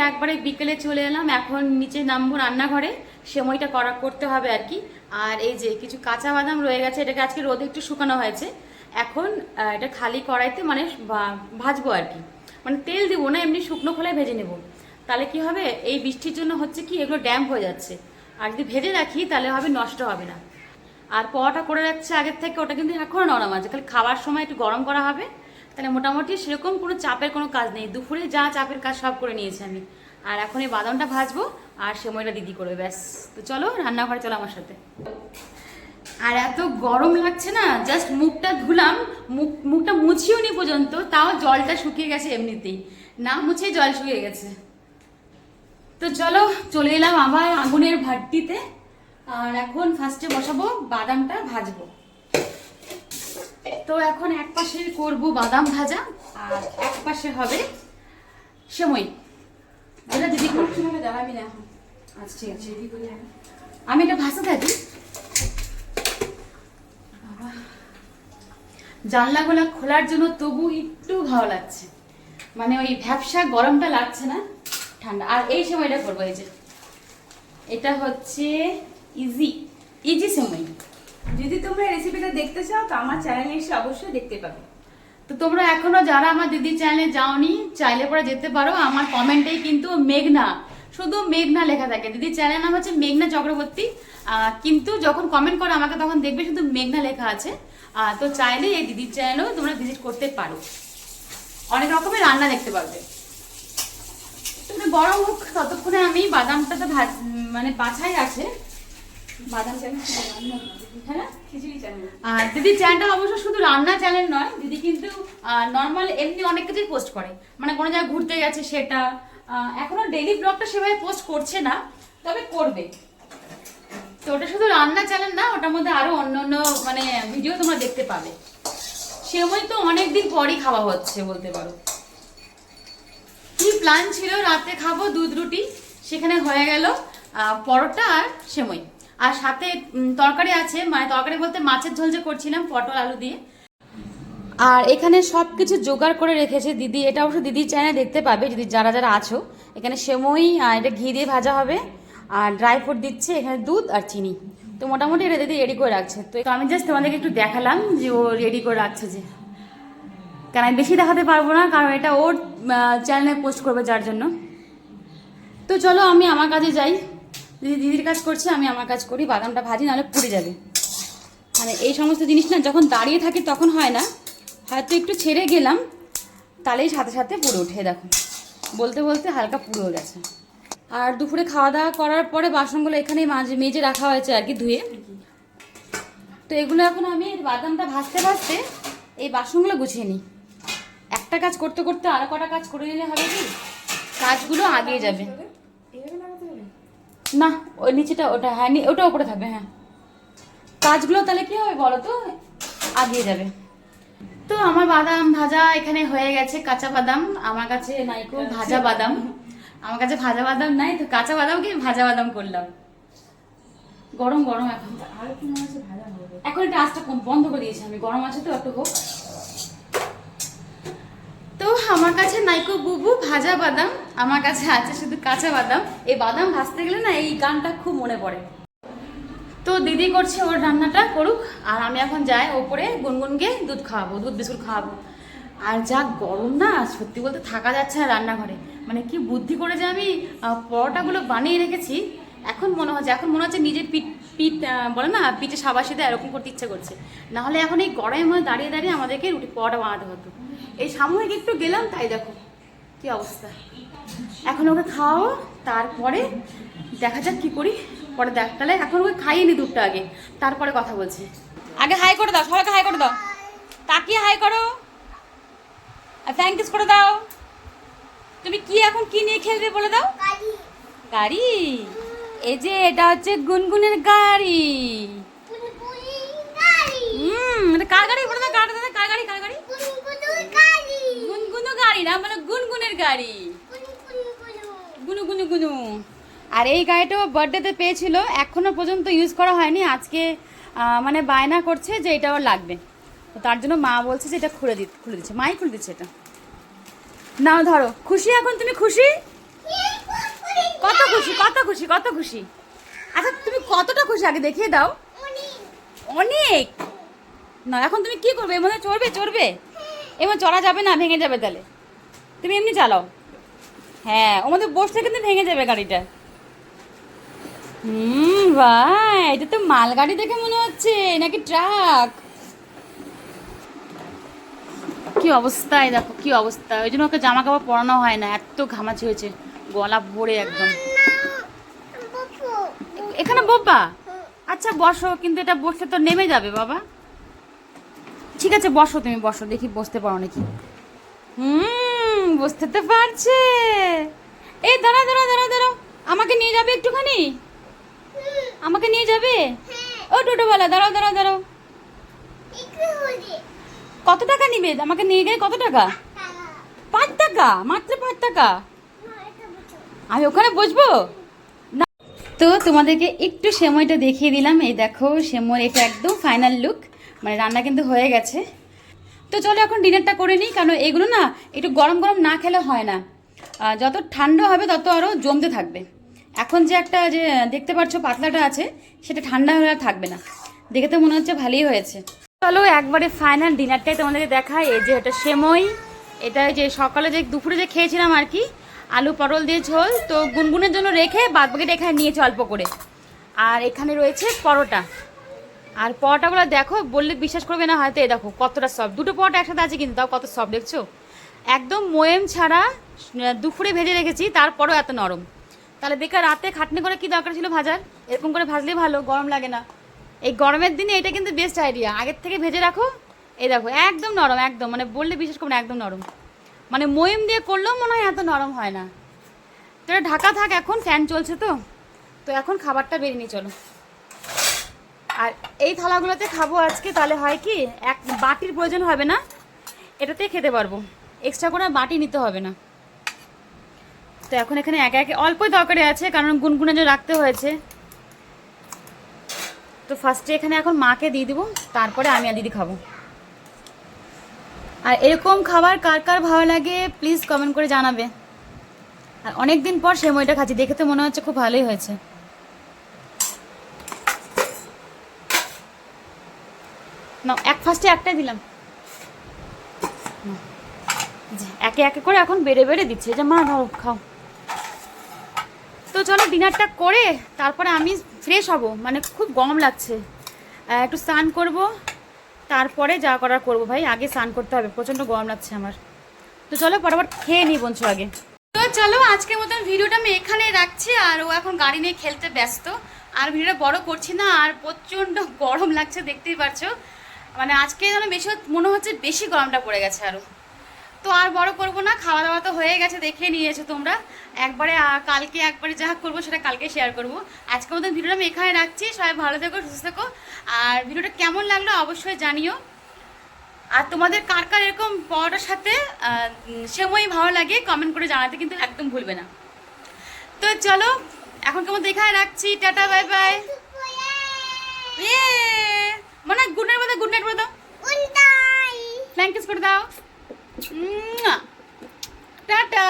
একবারে বিকেলে চলে এলাম, এখন নিচে নামবো রান্নাঘরে, সেমইটা করতে হবে আর কি। আর এই যে কিছু কাঁচা বাদাম রয়ে গেছে, এটাকে আজকে রোদে একটু শুকানো হয়েছে। এখন এটা খালি কড়াইতে মানে ভাজবো আর কি, মানে তেল দিব না, এমনি শুকনো খোলায় ভেজে নেব। তাহলে কি হবে, এই বৃষ্টির জন্য হচ্ছে কি এগুলো ড্যাম্প হয়ে যাচ্ছে, আর যদি ভেজে রাখি তাহলে হবে নষ্ট হবে না। আর পোয়াটা করে রাখছে আগের থেকে, ওটা কিন্তু এখনও নরম আছে, খালি খাবার সময় একটু গরম করা হবে। তাহলে মোটামুটি সেরকম কোনো চাপের কোনো কাজ নেই, দুপুরে যা চাপের কাজ সব করে নিয়েছি আমি। আর এখন এই বাদামটা ভাজবো আর সেমইটা দিদি করবে, ব্যাস। তো চলো রান্নাঘরে চলো আমার সাথে। আর এত গরম লাগছে না, জাস্ট মুখটা ধুলাম, মুখটা মুছিও নি পর্যন্ত, তাও জলটা শুকিয়ে গেছে এমনিতেই, না মুছে জল শুকিয়ে গেছে। তো চলো চলে এলাম আবার আগুনের ভাটিতে। আর এখন ফার্স্টে বসাবো বাদামটা ভাজবো। তো এখন এক পাশে করব বাদাম ভাজা আর এক পাশে হবে সেমই, যেটা দিদি করতে হবে। দাঁড়াবি না এখন? আচ্ছা ঠিক আছে, আমি এটা ভাজতে থাকি। জানলাগুলো খোলার জন্য তবু একটু ভালো লাগছে, মানে ওই ভ্যাপসা গরমটা লাগছে না, ঠান্ডা। আর এই সময়টা করবো, এই যে এটা হচ্ছে ইজি সেমই। যদি তোমরা রেসিপিটা দেখতে চাও তো আমার চ্যানেলে এসে অবশ্যই দেখতে পাবে। তো তোমরা এখনো যারা আমার দিদির চ্যানেলে যাওনি, চাইলে পরে যেতে পারো। আমার কমেন্টেই কিন্তু মেঘনা, শুধু মেঘনা লেখা থাকে, দিদির চ্যানেল নাম হচ্ছে মেঘনা চক্রবর্তী, কিন্তু যখন কমেন্ট করো আমাকে তখন দেখবে শুধু মেঘনা লেখা আছে। তো চাইলে এই দিদির চ্যানেলেও তোমরা ভিজিট করতে পারো, অনেক রকমের রান্না দেখতে পারবে। তোমরা বড় মুখ, ততক্ষণে আমি বাদামটা তো মানে বাছাই আছে। বাদাম চ্যানেল খিচুড়ি চ্যানেল। আর দিদির চ্যানেলটা অবশ্য শুধু রান্না চ্যানেল নয়, দিদি কিন্তু নর্মাল এমনি অনেক কিছুই পোস্ট করে, মানে কোনো জায়গায় ঘুরতে গেছে সেটা। এখনো ডেইলি ব্লগটা সেভাবে পোস্ট করছে না, তবে করবে। তো ওটা শুধু রান্না চ্যানেল না, ওটার মধ্যে আরো অন্য অন্য মানে ভিডিও তোমরা দেখতে পাবে। সেমই তো অনেকদিন পরই খাওয়া হচ্ছে বলতে পারো। কি প্ল্যান ছিল, রাতে খাবো দুধ রুটি, সেখানে হয়ে গেল পরোটা আর সেমই। আর সাথে তরকারি আছে, মানে তরকারি বলতে মাছের ঝোল যে করছিলাম পটল আলু দিয়ে। আর এখানে সব কিছু জোগাড় করে রেখেছে দিদি, এটা অবশ্য দিদির চ্যানেলে দেখতে পাবে যদি যারা যারা আছো। এখানে সেমই, এটা ঘি দিয়ে ভাজা হবে, আর ড্রাই ফ্রুট দিচ্ছে, এখানে দুধ আর চিনি। তো মোটামুটি এটা দিদি রেডি করে রাখছে। তো আমি জাস্ট তোমাদেরকে একটু দেখালাম যে ও রেডি করে রাখছে, যে কারণ আমি বেশি দেখাতে পারবো না, কারণ এটা ওর চ্যানেলে পোস্ট করবে যার জন্য। তো চলো আমি আমার কাজে যাই, দিদির কাজ করছে, আমি আমার কাজ করি, বাদামটা ভাজি, নাহলে পুড়ে যাবে। মানে এই সমস্ত জিনিস না যখন দাঁড়িয়ে থাকি তখন হয় না, হয়তো একটু ছেড়ে গেলাম তাহলেই সাথে সাথে পুড়ে ওঠে। দেখো বলতে বলতে হালকা পুড়েও গেছে। আর দুপুরে খাওয়া দাওয়া করার পরে বাসনগুলো এখানে মেজে রাখা হয়েছে আর কি, ধুয়ে। তো এগুলো এখন আমি বাদামটা ভাজতে ভাজতে এই বাসনগুলো গুছিয়ে নিই। একটা কাজ করতে করতে আরো কটা কাজ করে নিলে হবে কি, কাজগুলো আগিয়ে যাবে। না ওই নিচেটা, ওটা হ্যাঁ ওটা উপরে থাকবে, হ্যাঁ। কাজগুলো তাহলে কি হবে বলো তো, আগিয়ে যাবে। তো আমার বাদাম ভাজা এখানে হয়ে গেছে, কাঁচা বাদাম আমার কাছে নাই, খুব ভাজা বাদাম আমার কাছে, ভাজা বাদাম নাই, তো কাঁচা বাদামকে ভাজা বাদাম করলাম। গরম গরম এখন, আর কি মনে হচ্ছে ভাজা হবে, এখন এটা আঁচটা বন্ধ করে দিয়েছি আমি, গরম আছে তো একটু হোক। তো আমার কাছে নাইকো বুবু ভাজা বাদাম, আমার কাছে আছে শুধু কাঁচা বাদাম। এই বাদাম ভাজতে গেলে না এই গানটা খুব মনে পড়ে। তো দিদি করছে ওর রান্নাটা করুক, আর আমি এখন যাই ওপরে গুনগুনকে দুধ খাওয়াবো, দুধ বিস্কুট খাওয়াবো। আর যা গরম না, সত্যি বলতে থাকা যাচ্ছে না রান্নাঘরে। মানে কি বুদ্ধি করে যে আমি পরোটাগুলো বানিয়ে রেখেছি, এখন মনে হচ্ছে নিজের পিঠ বলে না, পিঠে সাবাসিতে এরকম করতে ইচ্ছে করছে। নাহলে এখন এই গরমের মধ্যে দাঁড়িয়ে দাঁড়িয়ে আমাদেরকে রুটি পরোটা বানাতে হতো। এই সাময়িক একটু গেলাম, তাই দেখো কি অবস্থা। এখন ওকে খাওয়াবো, তারপরে দেখা যাক কি করি, পরে দেখ। তাহলে এখন ওকে খাইয়ে নি দুধটা আগে, তারপরে কথা বলছি। আগে হাই করে দাও, সবাইকে হাই করে দাও, তাকিয়ে হাই করো, থ্যাংক ইউ করে দাও। তুমি কি এখন কি নিয়ে খেলবে বলে দাও। গাড়ি, এই যে এটা হচ্ছে গুনগুনের গাড়ি। এটা কার গাড়ি বলে দাও, কার গাড়ি, কার গাড়ি? গুনগুনো গাড়ি না, মানে গুনগুনের গাড়ি, গুনু গুনু গুনু। আর এই গাড়িটাও বার্থডেতে পেয়েছিল, এখনো পর্যন্ত ইউজ করা হয়নি। আজকে মানে বায়না করছে যে এটা ওর লাগবে, তো তার জন্য মা বলছে যে এটা খুলে দিচ্ছে, মাই খুলে দিচ্ছে এটা। নাও ধরো, খুশি এখন তুমি? খুশি? কত খুশি কত খুশি কত খুশি। আচ্ছা তুমি কতটা খুশি আগে দেখিয়ে দাও। অনেক না, এখন তুমি কি করবে? এর মধ্যে চড়বে চড়বে? এমন চড়া যাবে না, ভেঙে যাবে তাহলে। তুমি এমনি চালাও। হ্যাঁ, ওর মধ্যে বসলে কিন্তু ভেঙে যাবে গাড়িটা। ভাই এটা তো মালগাড়ি দেখে মনে হচ্ছে নাকি ট্রাক। কি অবস্থায় দেখো, কি অবস্থা। ওই জন্য ওকে জামা কাপড় পরানো হয় না, এত ঘামাচি হয়েছে, গলা ভরে একদম। এখানে বব্বা? আচ্ছা বসো, কিন্তু এটা বসলে তো নেমে যাবে বাবা। ঠিক আছে বসো, তুমি বসো, দেখি বসতে পারো নাকি। বসতে তো পারছে। এই দাঁড়া দাঁড়া দাঁড়া দাঁড়াও, আমাকে নিয়ে যাবে একটুখানি? আমাকে নিয়ে যাবে? ও টোটোওয়ালা দাঁড়াও দাঁড়াও দাঁড়াও। কত টাকা নিবে আমাকে নিয়ে গেলে? কত টাকা? 5 টাকা? মাত্র 5 টাকা? আমি ওখানে বসবো না। তো তোমাদেরকে একটু সেমইটা দেখিয়ে দিলাম। এই দেখো সেমই, এটা একদম ফাইনাল লুক, মানে রান্না কিন্তু হয়ে গেছে। তো চলো এখন ডিনারটা করে নিই, কারণ এগুলো না একটু গরম গরম না খেলে হয় না। যত ঠান্ডা হবে তত আরও জমতে থাকবে। এখন যে একটা যে দেখতে পাচ্ছ পাতলাটা আছে, সেটা ঠান্ডা হয়ে আর থাকবে না। দেখে তো মনে হচ্ছে ভালোই হয়েছে। চলো একবারে ফাইনাল ডিনারটাই তোমাদেরকে দেখাই। এই যে এটা সেমই, এটা যে সকালে যে দুপুরে যে খেয়েছিলাম আর কি, আলু পটল দিয়ে ঝোল, তো গুনগুনের জন্য রেখে বাদ বাকিটা এখানে নিয়েছি অল্প করে। আর এখানে রয়েছে পরোটা। আর পরোটাগুলো দেখো, বললে বিশ্বাস করবে না হয়তো। এই দেখো কতটা সফট, দুটো পরোটা একসাথে আছে কিন্তু তাও কত সফট দেখছো। একদম মোয়েম ছাড়া, দুপুরে ভেজে রেখেছি তারপরও এত নরম। তাহলে বেকার রাতে খাটনি করে কি দরকার ছিল ভাজার? এরকম করে ভাজলেই ভালো, গরম লাগে না। এই গরমের দিনে এটা কিন্তু বেস্ট আইডিয়া, আগের থেকে ভেজে রাখো। এই দেখো একদম নরম, একদম মানে বললে বিশ্বাস করবে না, একদম নরম। মানে মোয়েম দিয়ে করলেও মনে হয় এত নরম হয় না। তো এটা ঢাকা থাক, এখন ফ্যান চলছে তো। তো এখন খাবারটা বেরিয়ে নিয়ে চলো। আর এই থালাগুলোতে খাবো আজকে, তাহলে হয় কি এক বাটির প্রয়োজন হবে না, এটাতে খেতে পারবো। এক্সট্রা করে বাটি নিতে হবে না। তো এখন এখানে একে একে অল্পই তরকারি আছে, কারণ গুনগুনে যে রাখতে হয়েছে। তো ফার্স্টে এখানে এখন মাকে দিয়ে দিব, তারপরে আমি আর দিদি খাবো। আর এরকম খাবার কার কার ভালো লাগে প্লিজ কমেন্ট করে জানাবে। আর অনেক দিন পর সেমইটা খাচ্ছি, দেখে তো মনে হচ্ছে খুব ভালোই হয়েছে। না এক ফার্স্টে একটাই দিলাম, একে একে করে এখন বেড়ে বেড়ে দিচ্ছে। যে মা ধরো খাও। তো চলো ডিনারটা করে তারপরে আমি ফ্রেশ হব, মানে খুব গরম লাগছে, একটু স্নান করব, তারপরে যা করার করবো। ভাই আগে স্নান করতে হবে, প্রচণ্ড গরম লাগছে আমার। তো চলো ফটাফট খেয়ে নিই বঞ্চ আগে। তো চলো আজকের মতন ভিডিওটা আমি এখানে রাখছি। আর ও এখন গাড়ি নিয়ে খেলতে ব্যস্ত, আর ভিডিওটা বড় করছি না। আর প্রচণ্ড গরম লাগছে, দেখতেই পারছো। মানে আজকে যেন বেশি মনে হচ্ছে, বেশি গরমটা পড়ে গেছে আরও। তো আর বড় করবো না, খাওয়া দাওয়া তো হয়ে গেছে, দেখে নিয়েছো তোমরা একবারে। কালকে একবারে যা করবো সেটা কালকে শেয়ার করবো। আজকের মতন ভিডিওটা আমি এখানে রাখছি। সবাই ভালো থেকো, সুস্থ থেকো। আর ভিডিওটা কেমন লাগলো অবশ্যই জানিও। আর তোমাদের কার কার এরকম পরোটার সাথে সেমই ভালো লাগে কমেন্ট করে জানাতে কিন্তু একদম ভুলবে না। তো চলো এখন কেমন এখানে রাখছি, টাটা বাই বাই। মানে গুড নাইট বলে দাও, গুড নাইট বলে দাও, ফ্ল্যাঙ্কিস করে দাও। টাটা।